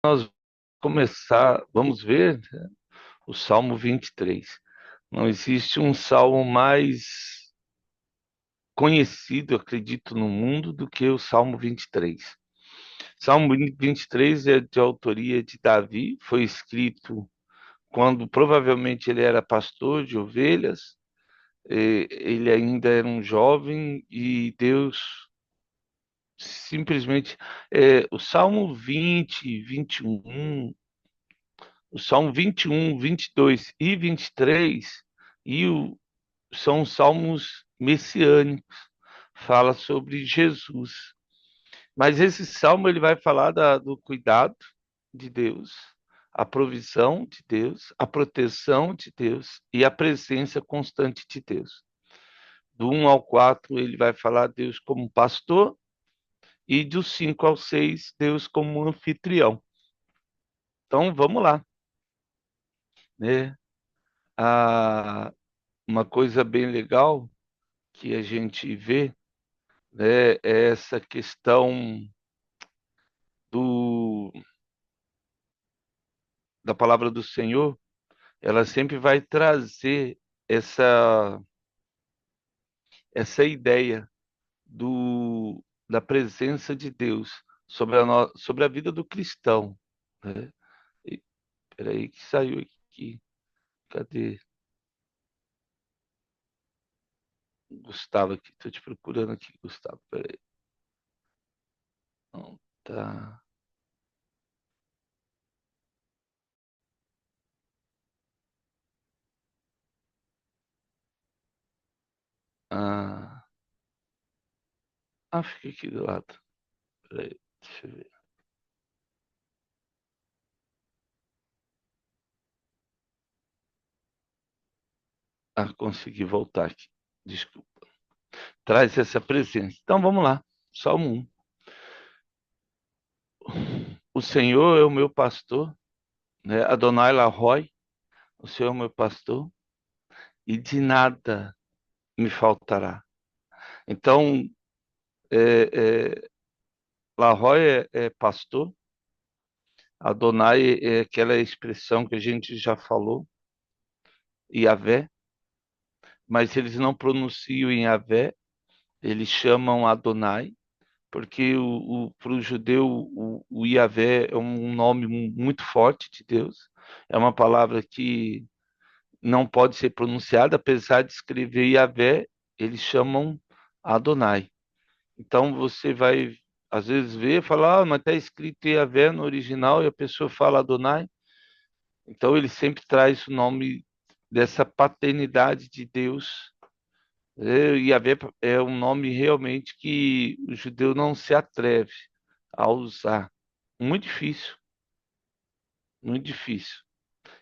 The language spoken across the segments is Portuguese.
Nós vamos ver, né, o Salmo 23. Não existe um salmo mais conhecido, acredito, no mundo do que o Salmo 23. Salmo 23 é de autoria de Davi, foi escrito quando provavelmente ele era pastor de ovelhas, ele ainda era um jovem e Deus simplesmente, o Salmo 20, 21, o Salmo 21, 22 e 23 e o, são salmos messiânicos, fala sobre Jesus. Mas esse salmo ele vai falar do cuidado de Deus, a provisão de Deus, a proteção de Deus e a presença constante de Deus. Do 1 ao 4 ele vai falar Deus como pastor e do 5 ao 6 Deus como anfitrião. Então vamos lá, né? Ah, uma coisa bem legal que a gente vê, né, é essa questão do, da palavra do Senhor. Ela sempre vai trazer essa ideia da presença de Deus sobre a vida do cristão, né? E, peraí que saiu aqui. Cadê? Gustavo aqui. Estou te procurando aqui, Gustavo. Peraí. Não, tá. Ah, fica aqui do lado. Peraí, deixa eu ver. Consegui voltar aqui. Desculpa. Traz essa presença. Então vamos lá. Salmo 1. O Senhor é o meu pastor, né? Adonai Larroi, o Senhor é o meu pastor, e de nada me faltará. Então, é, é, Larroi é pastor, Adonai é aquela expressão que a gente já falou, Yahvé, mas eles não pronunciam em Yahvé, eles chamam Adonai, porque para o judeu o Yahvé é um nome muito forte de Deus, é uma palavra que não pode ser pronunciada, apesar de escrever Yahvé, eles chamam Adonai. Então você vai às vezes ver, falar, mas está escrito Yahvé no original e a pessoa fala Adonai. Então ele sempre traz o nome dessa paternidade de Deus. Yahvé é um nome realmente que o judeu não se atreve a usar. Muito difícil, muito difícil.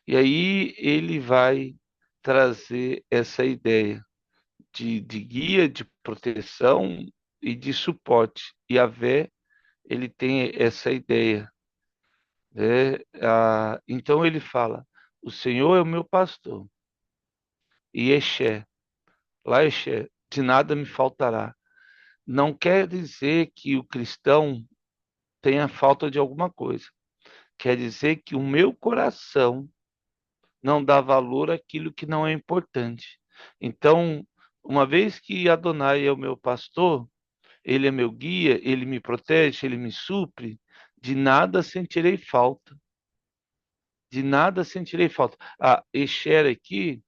E aí ele vai trazer essa ideia de guia, de proteção e de suporte. E a Vé, ele tem essa ideia, né? Então ele fala: o Senhor é o meu pastor, e Exé, lá Exé, de nada me faltará. Não quer dizer que o cristão tenha falta de alguma coisa. Quer dizer que o meu coração não dá valor àquilo que não é importante. Então, uma vez que Adonai é o meu pastor, ele é meu guia, ele me protege, ele me supre, de nada sentirei falta. De nada sentirei falta. A Esher aqui,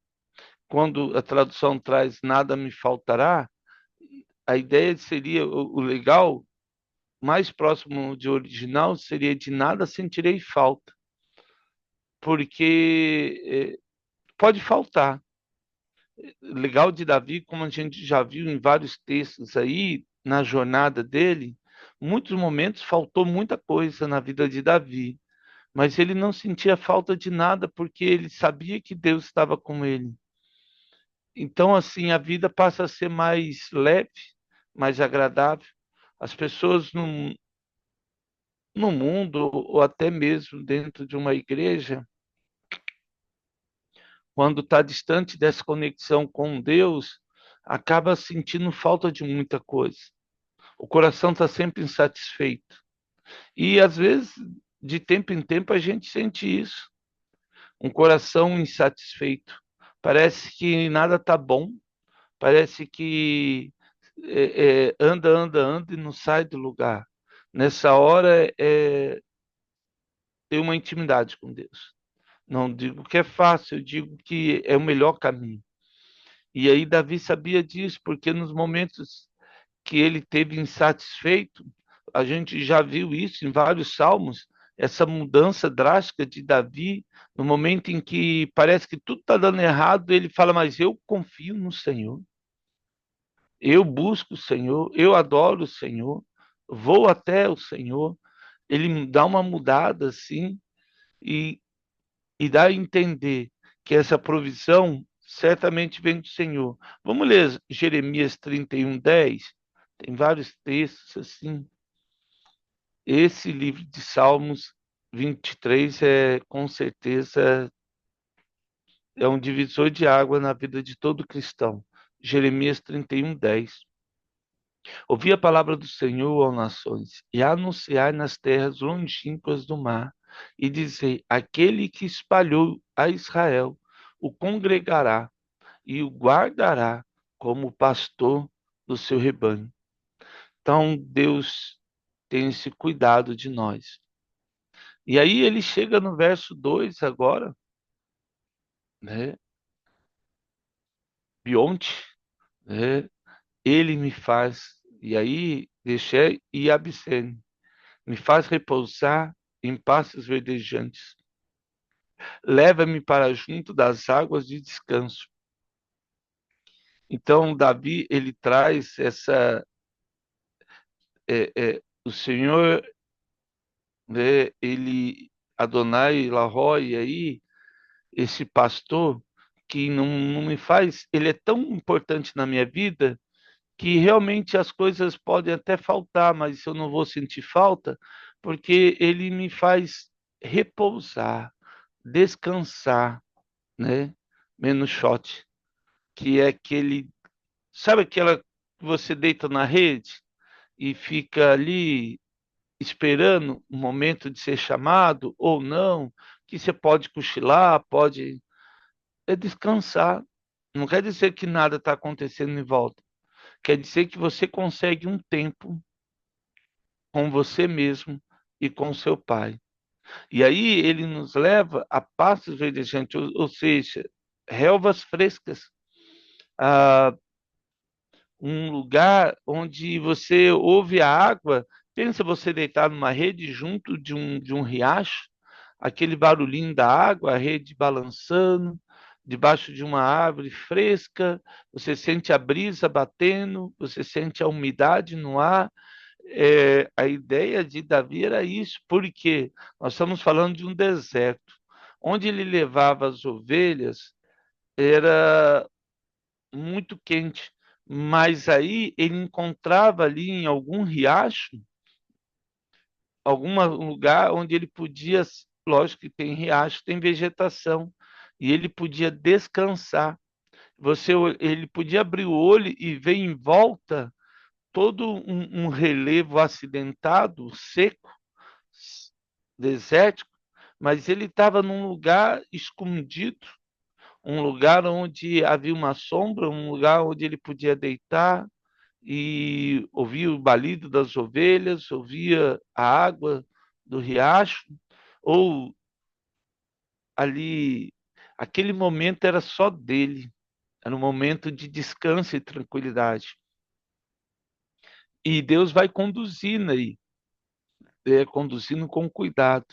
quando a tradução traz nada me faltará, a ideia seria, o legal, mais próximo de original, seria de nada sentirei falta. Porque pode faltar. Legal de Davi, como a gente já viu em vários textos aí, na jornada dele, muitos momentos faltou muita coisa na vida de Davi, mas ele não sentia falta de nada porque ele sabia que Deus estava com ele. Então, assim, a vida passa a ser mais leve, mais agradável. As pessoas no mundo, ou até mesmo dentro de uma igreja, quando está distante dessa conexão com Deus, acaba sentindo falta de muita coisa. O coração está sempre insatisfeito. E às vezes de tempo em tempo a gente sente isso, um coração insatisfeito. Parece que nada está bom, parece que anda e não sai do lugar. Nessa hora ter uma intimidade com Deus. Não digo que é fácil, eu digo que é o melhor caminho. E aí Davi sabia disso, porque nos momentos que ele teve insatisfeito, a gente já viu isso em vários salmos, essa mudança drástica de Davi, no momento em que parece que tudo está dando errado, ele fala, mas eu confio no Senhor, eu busco o Senhor, eu adoro o Senhor, vou até o Senhor. Ele dá uma mudada assim e, e dá a entender que essa provisão certamente vem do Senhor. Vamos ler Jeremias 31:10. Tem vários textos assim. Esse livro de Salmos 23 com certeza é um divisor de água na vida de todo cristão. Jeremias 31:10. Ouvi a palavra do Senhor, ó nações, e anunciai nas terras longínquas do mar, e dizei: aquele que espalhou a Israel o congregará e o guardará como pastor do seu rebanho. Então, Deus tem esse cuidado de nós. E aí ele chega no verso 2 agora, né? Bionte, né? Ele me faz, e aí deixei e abstene, me faz repousar em pastos verdejantes. Leva-me para junto das águas de descanso. Então, Davi, ele traz o Senhor, né, ele, Adonai Lahoi, aí, esse pastor, que não me faz, ele é tão importante na minha vida, que realmente as coisas podem até faltar, mas eu não vou sentir falta, porque ele me faz repousar, descansar, né? Menos shot, que é aquele, sabe aquela que você deita na rede e fica ali esperando o momento de ser chamado ou não, que você pode cochilar, pode descansar. Não quer dizer que nada está acontecendo em volta. Quer dizer que você consegue um tempo com você mesmo e com seu pai. E aí ele nos leva a pastos verdejantes, ou seja, relvas frescas, a um lugar onde você ouve a água. Pensa você deitar numa rede junto de um riacho, aquele barulhinho da água, a rede balançando, debaixo de uma árvore fresca, você sente a brisa batendo, você sente a umidade no ar. A ideia de Davi era isso, porque nós estamos falando de um deserto. Onde ele levava as ovelhas era muito quente, mas aí ele encontrava ali em algum riacho, algum lugar onde ele podia, lógico que tem riacho, tem vegetação, e ele podia descansar. Ele podia abrir o olho e ver em volta todo um relevo acidentado, seco, desértico, mas ele estava num lugar escondido, um lugar onde havia uma sombra, um lugar onde ele podia deitar e ouvia o balido das ovelhas, ouvia a água do riacho, ou ali, aquele momento era só dele, era um momento de descanso e tranquilidade. E Deus vai conduzindo aí, conduzindo com cuidado.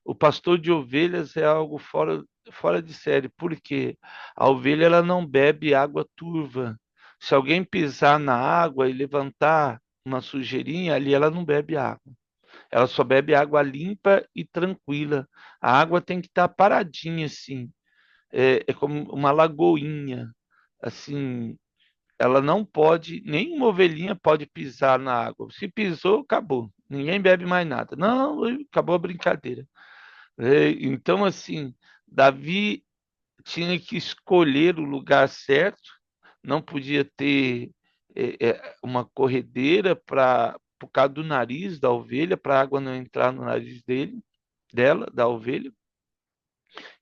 O pastor de ovelhas é algo fora de série, porque a ovelha ela não bebe água turva. Se alguém pisar na água e levantar uma sujeirinha ali, ela não bebe água. Ela só bebe água limpa e tranquila. A água tem que estar paradinha assim, é como uma lagoinha, assim. Ela não pode, nem uma ovelhinha pode pisar na água. Se pisou, acabou. Ninguém bebe mais nada. Não, acabou a brincadeira. Então, assim, Davi tinha que escolher o lugar certo, não podia ter uma corredeira para por causa do nariz da ovelha, para a água não entrar no nariz dele. dela, da ovelha,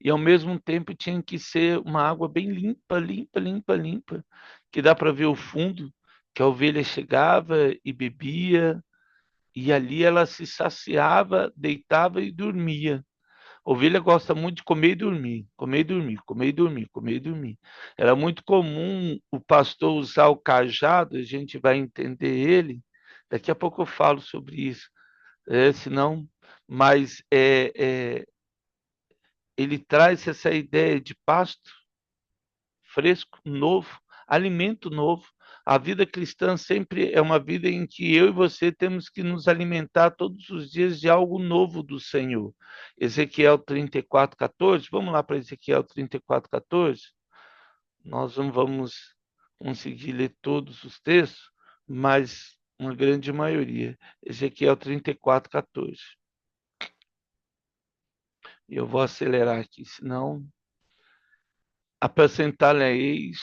e ao mesmo tempo tinha que ser uma água bem limpa, limpa, limpa, limpa, que dá para ver o fundo, que a ovelha chegava e bebia, e ali ela se saciava, deitava e dormia. A ovelha gosta muito de comer e dormir, comer e dormir, comer e dormir, comer e dormir. Era muito comum o pastor usar o cajado, a gente vai entender ele. Daqui a pouco eu falo sobre isso, senão, mas ele traz essa ideia de pasto fresco, novo, alimento novo. A vida cristã sempre é uma vida em que eu e você temos que nos alimentar todos os dias de algo novo do Senhor. Ezequiel 34:14, vamos lá para Ezequiel 34:14. Nós não vamos conseguir ler todos os textos, mas uma grande maioria. Ezequiel 34:14. Eu vou acelerar aqui, senão apacentar-lhe-eis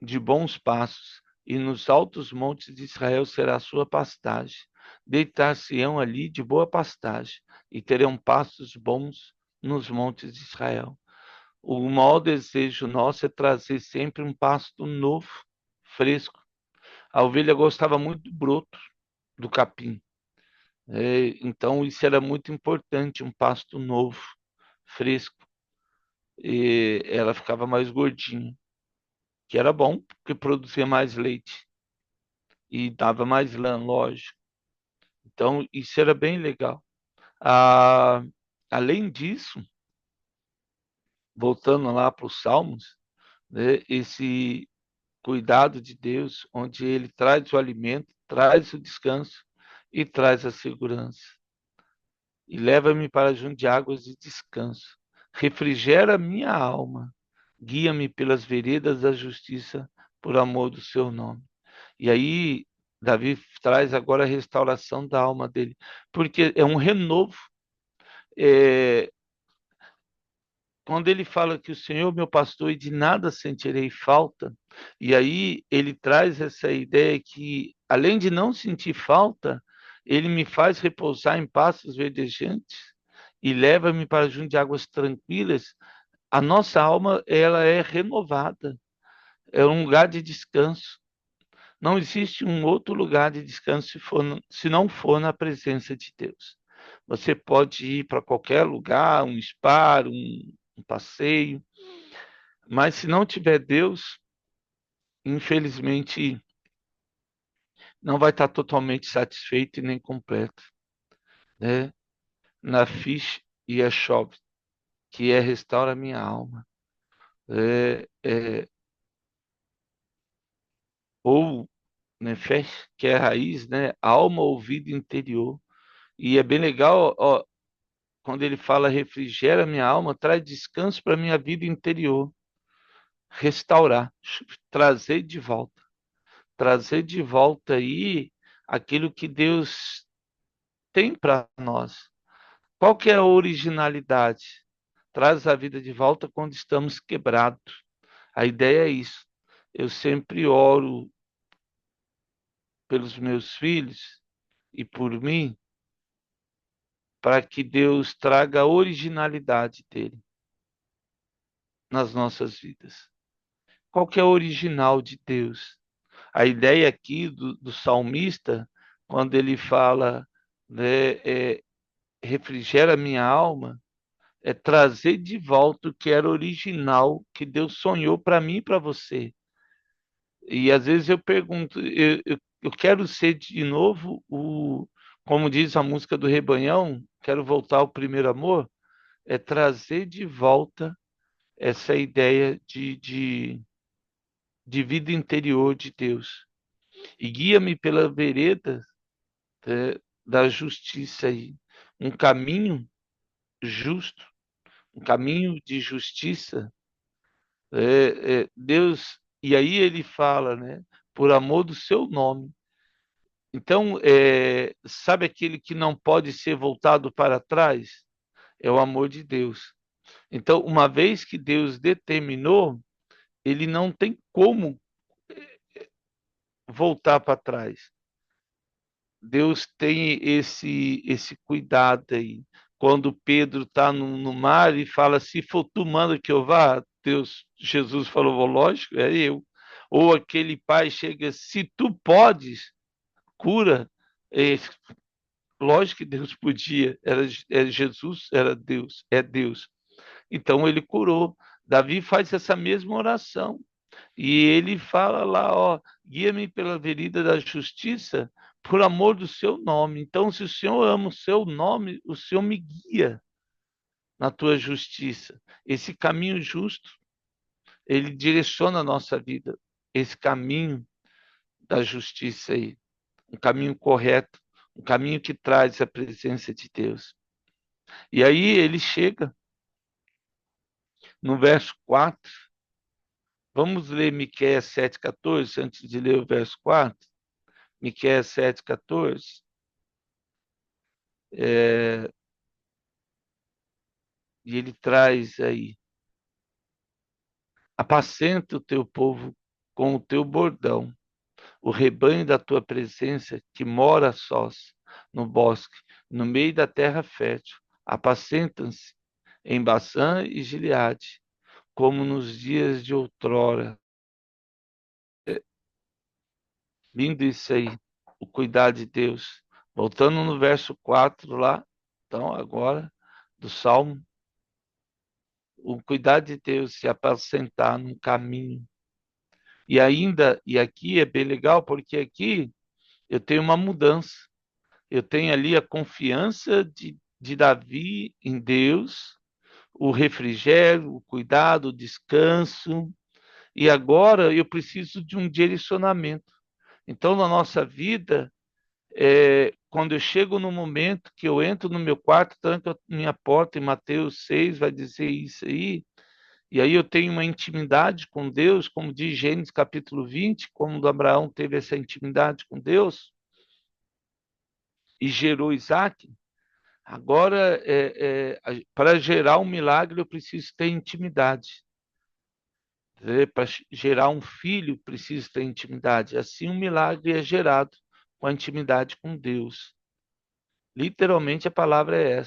de bons passos, e nos altos montes de Israel será a sua pastagem. Deitar-se-ão ali de boa pastagem, e terão pastos bons nos montes de Israel. O maior desejo nosso é trazer sempre um pasto novo, fresco. A ovelha gostava muito do broto, do capim. Então, isso era muito importante, um pasto novo, fresco. E ela ficava mais gordinha, que era bom, porque produzia mais leite e dava mais lã, lógico. Então, isso era bem legal. Ah, além disso, voltando lá para os Salmos, né, esse cuidado de Deus, onde ele traz o alimento, traz o descanso e traz a segurança. E leva-me para junto de águas de descanso. Refrigera minha alma. Guia-me pelas veredas da justiça, por amor do seu nome. E aí, Davi traz agora a restauração da alma dele, porque é um renovo. É, quando ele fala que o Senhor é meu pastor e de nada sentirei falta, e aí ele traz essa ideia que, além de não sentir falta, ele me faz repousar em pastos verdejantes e leva-me para junto de águas tranquilas. A nossa alma, ela é renovada, é um lugar de descanso. Não existe um outro lugar de descanso se não for na presença de Deus. Você pode ir para qualquer lugar, um spa, um passeio, mas se não tiver Deus, infelizmente, não vai estar totalmente satisfeito e nem completo, né? Na ficha e a chove, que é restaura a minha alma. Ou Nefesh, que é a raiz, né? Alma, ouvido interior. E é bem legal, ó, quando ele fala refrigera minha alma, traz descanso para minha vida interior, restaurar, trazer de volta aí aquilo que Deus tem para nós. Qual que é a originalidade? Traz a vida de volta quando estamos quebrados. A ideia é isso. Eu sempre oro pelos meus filhos e por mim, para que Deus traga a originalidade dele nas nossas vidas. Qual que é o original de Deus? A ideia aqui do salmista, quando ele fala, né, refrigera minha alma, é trazer de volta o que era original, que Deus sonhou para mim e para você. E às vezes eu pergunto, eu quero ser de novo como diz a música do Rebanhão, quero voltar ao primeiro amor, é trazer de volta essa ideia de vida interior de Deus. E guia-me pela vereda, da justiça aí, um caminho justo, um caminho de justiça. Deus, e aí ele fala, né? Por amor do seu nome. Então, sabe aquele que não pode ser voltado para trás? É o amor de Deus. Então, uma vez que Deus determinou, ele não tem como voltar para trás. Deus tem esse cuidado aí. quando Pedro está no mar e fala, se for tu, manda que eu vá, Jesus falou, lógico, é eu. Ou aquele pai chega, se tu podes, cura. É, lógico que Deus podia, Jesus, era Deus, é Deus. Então ele curou. Davi faz essa mesma oração. E ele fala lá, ó, guia-me pela vereda da justiça, por amor do seu nome. Então, se o Senhor ama o seu nome, o Senhor me guia na tua justiça. Esse caminho justo, ele direciona a nossa vida. Esse caminho da justiça aí, um caminho correto, um caminho que traz a presença de Deus. E aí ele chega no verso 4. Vamos ler Miqueias 7,14 antes de ler o verso 4. Miqueias 7,14. É, e ele traz aí: apacenta o teu povo com o teu bordão, o rebanho da tua presença que mora sós no bosque, no meio da terra fértil. Apacentam-se em Baçã e Gileade, como nos dias de outrora. É lindo isso aí, o cuidar de Deus. Voltando no verso 4 lá, então agora, do Salmo, o cuidar de Deus se apacentar num caminho. E ainda, e aqui é bem legal, porque aqui eu tenho uma mudança. Eu tenho ali a confiança de Davi em Deus, o refrigério, o cuidado, o descanso. E agora eu preciso de um direcionamento. Então, na nossa vida, quando eu chego no momento que eu entro no meu quarto, tranco a minha porta, em Mateus 6 vai dizer isso aí, e aí eu tenho uma intimidade com Deus, como diz Gênesis capítulo 20, como Abraão teve essa intimidade com Deus e gerou Isaac. Agora, para gerar um milagre, eu preciso ter intimidade. Para gerar um filho, preciso ter intimidade. Assim, um milagre é gerado com a intimidade com Deus. Literalmente, a palavra é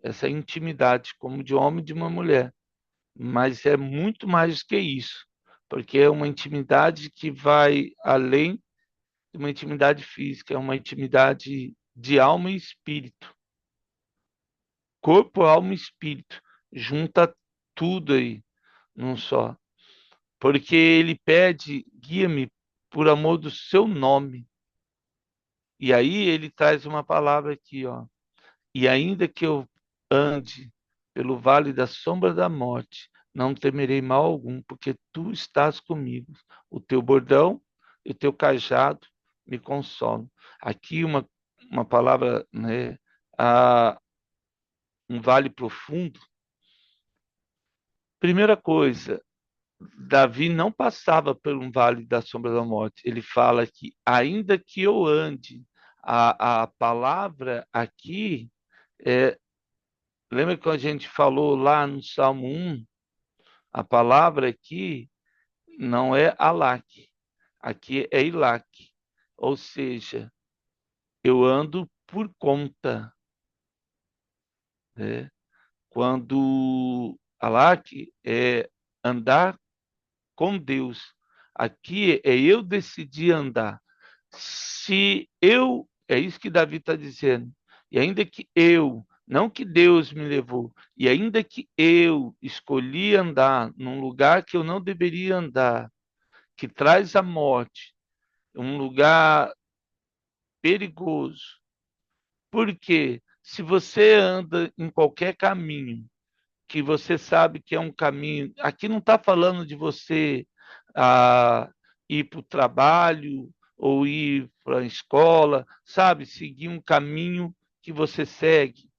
essa intimidade, como de homem e de uma mulher. Mas é muito mais que isso, porque é uma intimidade que vai além de uma intimidade física, é uma intimidade de alma e espírito. Corpo, alma e espírito. Junta tudo aí num só. Porque ele pede, guia-me por amor do seu nome. E aí ele traz uma palavra aqui, ó. E ainda que eu ande pelo vale da sombra da morte, não temerei mal algum, porque tu estás comigo. O teu bordão e o teu cajado me consolam. Aqui uma palavra, né? Um vale profundo. Primeira coisa, Davi não passava por um vale da sombra da morte. Ele fala que, ainda que eu ande, a palavra aqui, é, lembra que a gente falou lá no Salmo 1? A palavra aqui não é Alac, aqui é Ilac. Ou seja, eu ando por conta, né? Quando Alac é andar com Deus. Aqui é eu decidir andar. Se eu, é isso que Davi está dizendo, e ainda que eu, não que Deus me levou, e ainda que eu escolhi andar num lugar que eu não deveria andar, que traz a morte, um lugar perigoso, porque se você anda em qualquer caminho, que você sabe que é um caminho. Aqui não está falando de você ir para o trabalho ou ir para a escola, sabe? Seguir um caminho que você segue.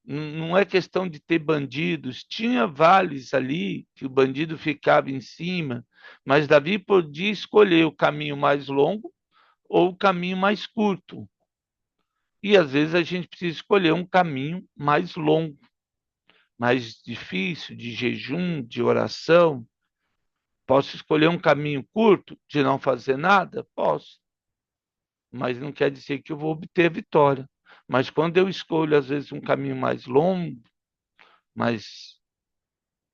Não é questão de ter bandidos. Tinha vales ali que o bandido ficava em cima, mas Davi podia escolher o caminho mais longo ou o caminho mais curto. E às vezes a gente precisa escolher um caminho mais longo, mais difícil, de jejum, de oração. Posso escolher um caminho curto de não fazer nada? Posso, mas não quer dizer que eu vou obter vitória. Mas quando eu escolho, às vezes, um caminho mais longo, mais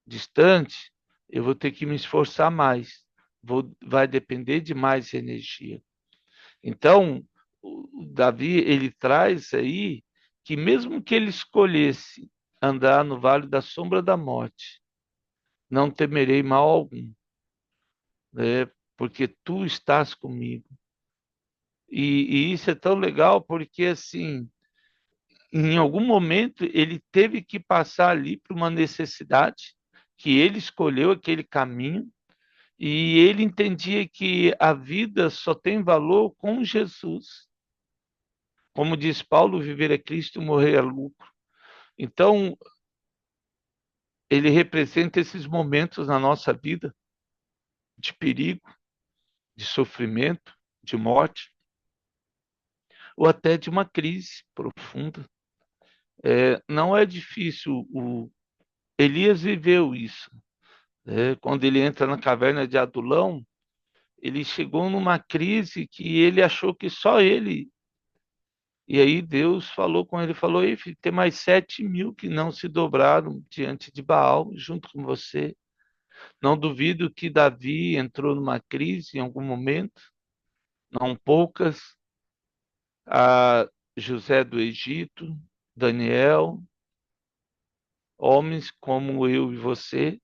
distante, eu vou ter que me esforçar mais. Vai depender de mais energia. Então, o Davi, ele traz aí que mesmo que ele escolhesse andar no vale da sombra da morte, não temerei mal algum, né? Porque tu estás comigo. E isso é tão legal porque, assim, em algum momento ele teve que passar ali por uma necessidade, que ele escolheu aquele caminho, e ele entendia que a vida só tem valor com Jesus. Como diz Paulo, viver é Cristo, morrer é lucro. Então, ele representa esses momentos na nossa vida de perigo, de sofrimento, de morte, ou até de uma crise profunda. Não é difícil. O Elias viveu isso. Quando ele entra na caverna de Adulão, ele chegou numa crise que ele achou que só ele. E aí Deus falou com ele, falou: Ei, filho, tem mais 7.000 que não se dobraram diante de Baal, junto com você. Não duvido que Davi entrou numa crise em algum momento, não poucas. A José do Egito, Daniel, homens como eu e você,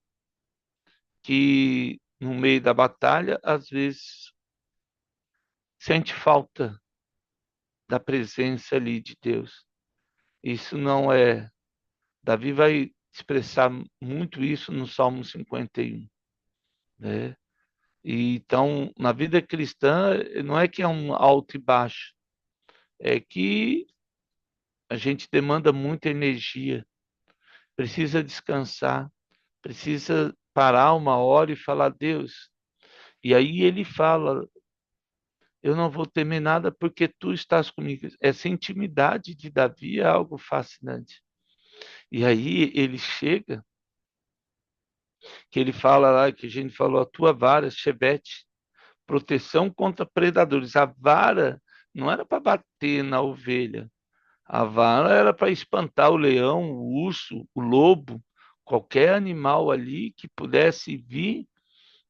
que no meio da batalha, às vezes, sente falta da presença ali de Deus. Isso não é. Davi vai expressar muito isso no Salmo 51, né? E então, na vida cristã, não é que é um alto e baixo, é que a gente demanda muita energia, precisa descansar, precisa parar uma hora e falar, Deus. E aí ele fala, eu não vou temer nada porque tu estás comigo. Essa intimidade de Davi é algo fascinante. E aí ele chega, que ele fala lá, que a gente falou, a tua vara, chebete, proteção contra predadores. A vara não era para bater na ovelha, a vara era para espantar o leão, o urso, o lobo, qualquer animal ali que pudesse vir.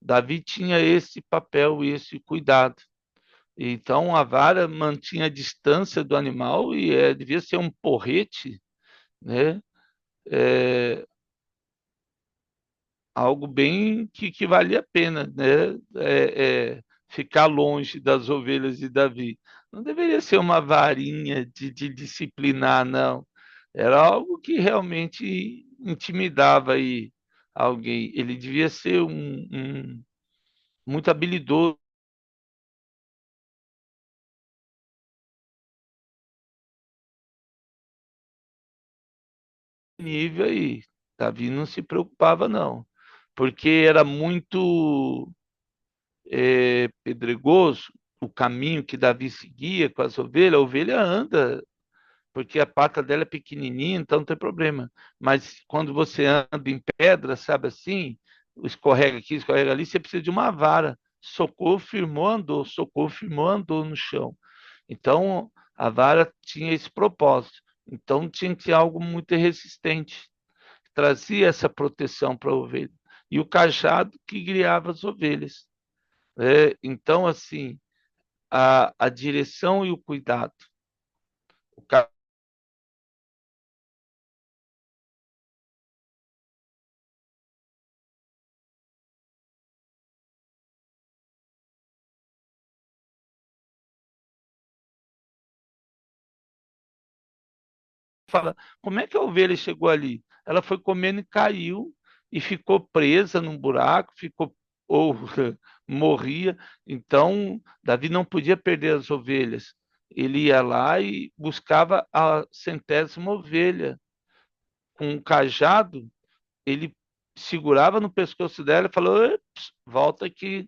Davi tinha esse papel e esse cuidado. Então a vara mantinha a distância do animal e devia ser um porrete, né? É, algo bem que valia a pena, né? Ficar longe das ovelhas de Davi. Não deveria ser uma varinha de disciplinar, não. Era algo que realmente intimidava aí alguém. Ele devia ser muito habilidoso nível aí. Davi não se preocupava, não, porque era muito pedregoso o caminho que Davi seguia com as ovelhas. A ovelha anda, porque a pata dela é pequenininha, então não tem problema. Mas quando você anda em pedra, sabe assim, escorrega aqui, escorrega ali, você precisa de uma vara. Socorro, firmou, andou no chão. Então, a vara tinha esse propósito. Então, tinha que ser algo muito resistente, trazia essa proteção para a ovelha. E o cajado que guiava as ovelhas. Então, assim, a direção e o cuidado. O fala, como é que a ovelha chegou ali? Ela foi comendo e caiu e ficou presa num buraco, ficou ou morria. Então, Davi não podia perder as ovelhas. Ele ia lá e buscava a centésima ovelha. Com um cajado, ele segurava no pescoço dela e falou: "Ups, volta aqui."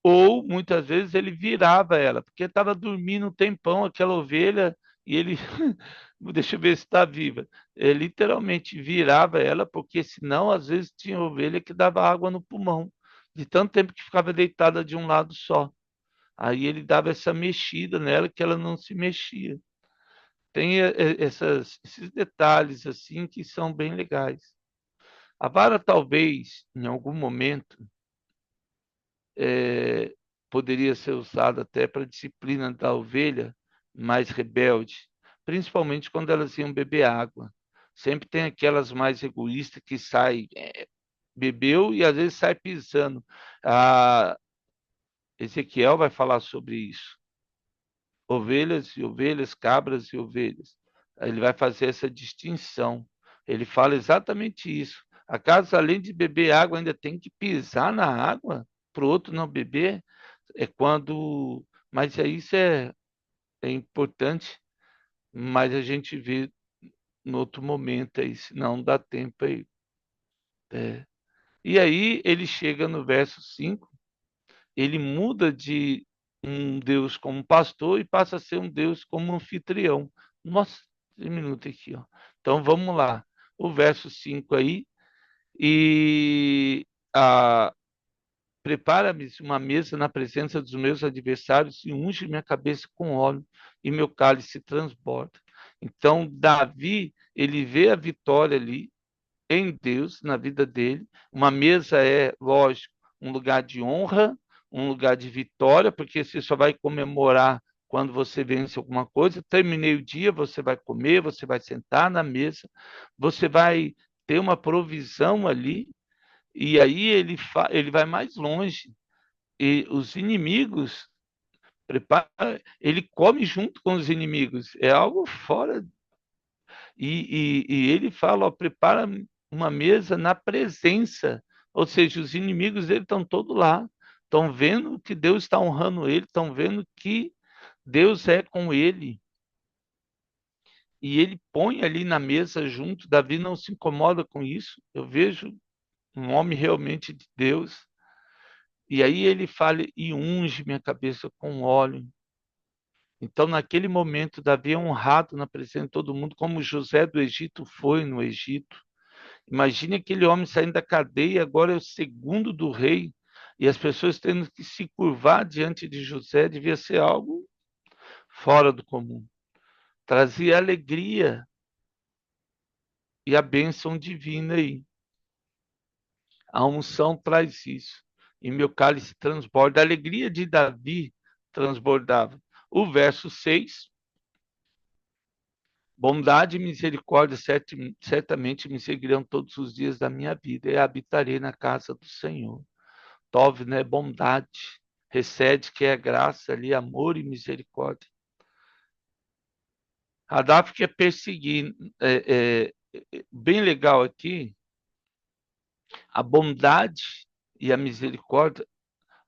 Ou muitas vezes ele virava ela, porque estava dormindo um tempão aquela ovelha e ele, deixa eu ver se está viva. Ele literalmente virava ela, porque senão às vezes tinha ovelha que dava água no pulmão, de tanto tempo que ficava deitada de um lado só. Aí ele dava essa mexida nela que ela não se mexia. tem esses detalhes assim que são bem legais. A vara talvez, em algum momento, é, poderia ser usada até para disciplina da ovelha mais rebelde, principalmente quando elas iam beber água. Sempre tem aquelas mais egoístas que saem, bebeu e às vezes sai pisando. A Ezequiel vai falar sobre isso. Ovelhas e ovelhas, cabras e ovelhas. Ele vai fazer essa distinção. Ele fala exatamente isso. Acaso, além de beber água, ainda tem que pisar na água para o outro não beber? É quando. Mas isso é importante, mas a gente vê no outro momento aí, senão não dá tempo aí. É. E aí ele chega no verso 5, ele muda de um Deus como pastor e passa a ser um Deus como anfitrião. Nossa, um minuto aqui, ó. Então vamos lá. O verso 5 aí, e a, prepara-me uma mesa na presença dos meus adversários e unge minha cabeça com óleo e meu cálice transborda. Então, Davi, ele vê a vitória ali em Deus, na vida dele. Uma mesa é, lógico, um lugar de honra, um lugar de vitória, porque você só vai comemorar quando você vence alguma coisa. Terminei o dia, você vai comer, você vai sentar na mesa, você vai ter uma provisão ali, e aí ele vai mais longe. E os inimigos, prepara, ele come junto com os inimigos. É algo fora. E ele fala, ó, prepara uma mesa na presença. Ou seja, os inimigos dele estão todos lá. Estão vendo que Deus está honrando ele, estão vendo que Deus é com ele. E ele põe ali na mesa junto. Davi não se incomoda com isso. Eu vejo um homem realmente de Deus. E aí ele fala, e unge minha cabeça com óleo. Então, naquele momento, Davi é honrado na presença de todo mundo, como José do Egito foi no Egito. Imagine aquele homem saindo da cadeia, agora é o segundo do rei, e as pessoas tendo que se curvar diante de José, devia ser algo fora do comum. Trazia alegria e a bênção divina aí. A unção traz isso. E meu cálice transborda. A alegria de Davi transbordava. O verso 6. Bondade e misericórdia certamente me seguirão todos os dias da minha vida e habitarei na casa do Senhor. Tov, né? Bondade. Recede que é graça ali, amor e misericórdia. Radaf quer perseguir. Bem legal aqui, a bondade e a misericórdia,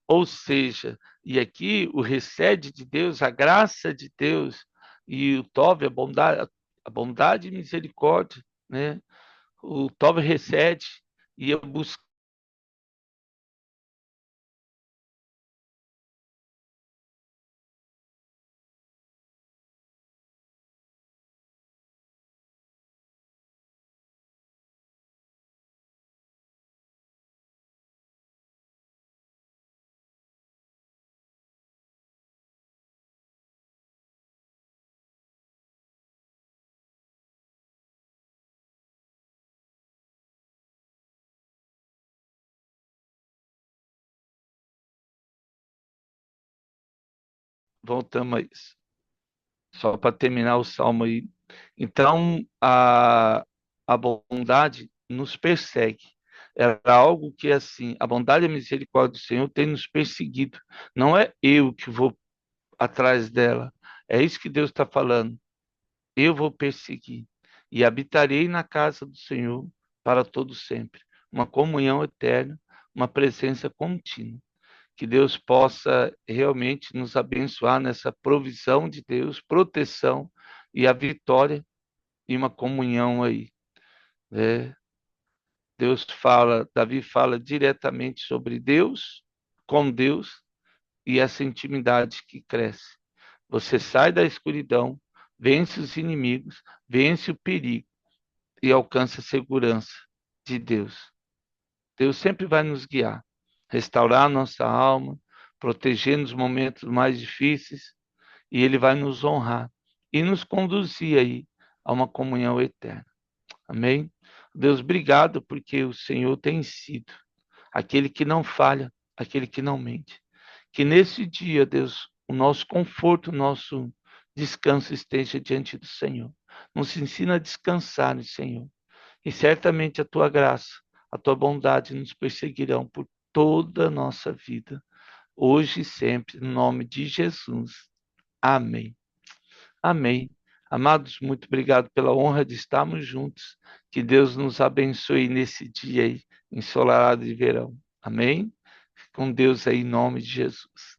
ou seja, e aqui o recede de Deus, a graça de Deus e o Tov, a bondade e misericórdia, né? O Tov recede e eu busco. Voltamos a isso. Só para terminar o salmo aí. Então, a bondade nos persegue. Era algo que, assim, a bondade e a misericórdia do Senhor tem nos perseguido. Não é eu que vou atrás dela. É isso que Deus está falando. Eu vou perseguir e habitarei na casa do Senhor para todo sempre. Uma comunhão eterna, uma presença contínua. Que Deus possa realmente nos abençoar nessa provisão de Deus, proteção e a vitória e uma comunhão aí, né? Deus fala, Davi fala diretamente sobre Deus, com Deus e essa intimidade que cresce. Você sai da escuridão, vence os inimigos, vence o perigo e alcança a segurança de Deus. Deus sempre vai nos guiar, restaurar a nossa alma, proteger nos momentos mais difíceis, e Ele vai nos honrar e nos conduzir aí a uma comunhão eterna. Amém? Deus, obrigado, porque o Senhor tem sido aquele que não falha, aquele que não mente. Que nesse dia, Deus, o nosso conforto, o nosso descanso esteja diante do Senhor. Nos ensina a descansar no Senhor. E certamente a tua graça, a tua bondade nos perseguirão por toda a nossa vida, hoje e sempre, em nome de Jesus. Amém. Amém. Amados, muito obrigado pela honra de estarmos juntos. Que Deus nos abençoe nesse dia aí, ensolarado de verão. Amém? Com Deus aí, em nome de Jesus.